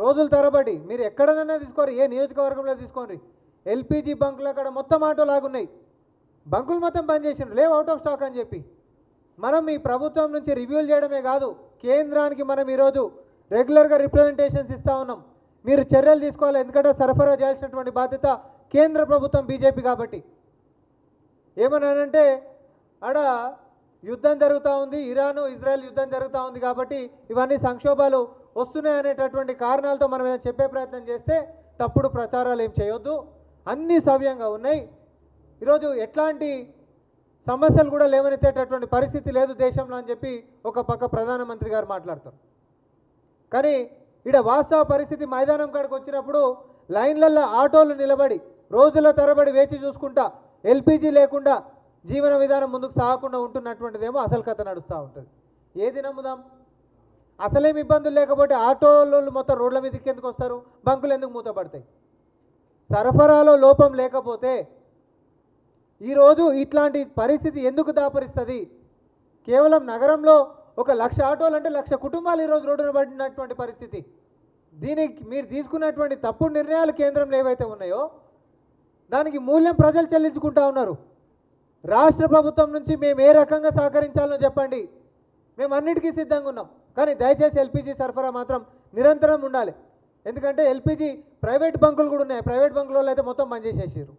రోజుల తరబడి మీరు ఎక్కడనైనా తీసుకోరు, ఏ నియోజకవర్గంలో తీసుకోండి, ఎల్పిజి బంకులు అక్కడ మొత్తం ఆటోలాగున్నాయి. బంకులు మొత్తం బంద్ చేసిండ్రు, లేవు అవుట్ ఆఫ్ స్టాక్ అని చెప్పి. మనం ఈ ప్రభుత్వం నుంచి రివ్యూలు చేయడమే కాదు, కేంద్రానికి మనం ఈరోజు రెగ్యులర్గా రిప్రజెంటేషన్స్ ఇస్తూ ఉన్నాం. మీరు చర్యలు తీసుకోవాలి, ఎందుకంటే సరఫరా చేయాల్సినటువంటి బాధ్యత కేంద్ర ప్రభుత్వం బీజేపీ కాబట్టి. ఏమన్నానంటే ఆడ యుద్ధం జరుగుతూ ఉంది, ఇరాను ఇజ్రాయెల్ యుద్ధం జరుగుతూ ఉంది కాబట్టి ఇవన్నీ సంక్షోభాలు వస్తున్నాయి అనేటటువంటి కారణాలతో మనం ఏదైనా చెప్పే ప్రయత్నం చేస్తే తప్పుడు ప్రచారాలు ఏం చేయొద్దు, అన్నీ సవ్యంగా ఉన్నాయి. ఈరోజు ఎట్లాంటి సమస్యలు కూడా లేవనెత్తేటటువంటి పరిస్థితి లేదు దేశంలో అని చెప్పి ఒక పక్క ప్రధానమంత్రి గారు మాట్లాడతారు. కానీ ఇక్కడ వాస్తవ పరిస్థితి మైదానం కాడికి వచ్చినప్పుడు లైన్లల్లో ఆటోలు నిలబడి రోజుల తరబడి వేచి చూసుకుంటా ఎల్పిజి లేకుండా జీవన విధానం ముందుకు సాగకుండా ఉంటున్నటువంటిదేమో అసలు కథ నడుస్తూ ఉంటుంది. ఏది నమ్ముదాం? అసలేం ఇబ్బందులు లేకపోతే ఆటోలు మొత్తం రోడ్ల మీదకి ఎందుకు వస్తారు, బంకులు ఎందుకు మూతపడతాయి? సరఫరాలో లోపం లేకపోతే ఈరోజు ఇట్లాంటి పరిస్థితి ఎందుకు దాపరిస్తుంది? కేవలం నగరంలో 1,00,000 ఆటోలు అంటే 1,00,000 కుటుంబాలు ఈరోజు రోడ్డున పడినటువంటి పరిస్థితి. దీనికి మీరు తీసుకున్నటువంటి తప్పుడు నిర్ణయాలు కేంద్రంలో ఏవైతే ఉన్నాయో దానికి మూల్యం ప్రజలు చెల్లించుకుంటా ఉన్నారు. రాష్ట్ర ప్రభుత్వం నుంచి మేము ఏ రకంగా సహకరించాలో చెప్పండి, మేము అన్నిటికీ సిద్ధంగా ఉన్నాం. కానీ దయచేసి ఎల్పిజి సరఫరా మాత్రం నిరంతరం ఉండాలి. ఎందుకంటే ఎల్పిజి ప్రైవేట్ బంకులు కూడా ఉన్నాయి, ప్రైవేట్ బంకులలో అయితే మొత్తం బంద్ చేసేసారు.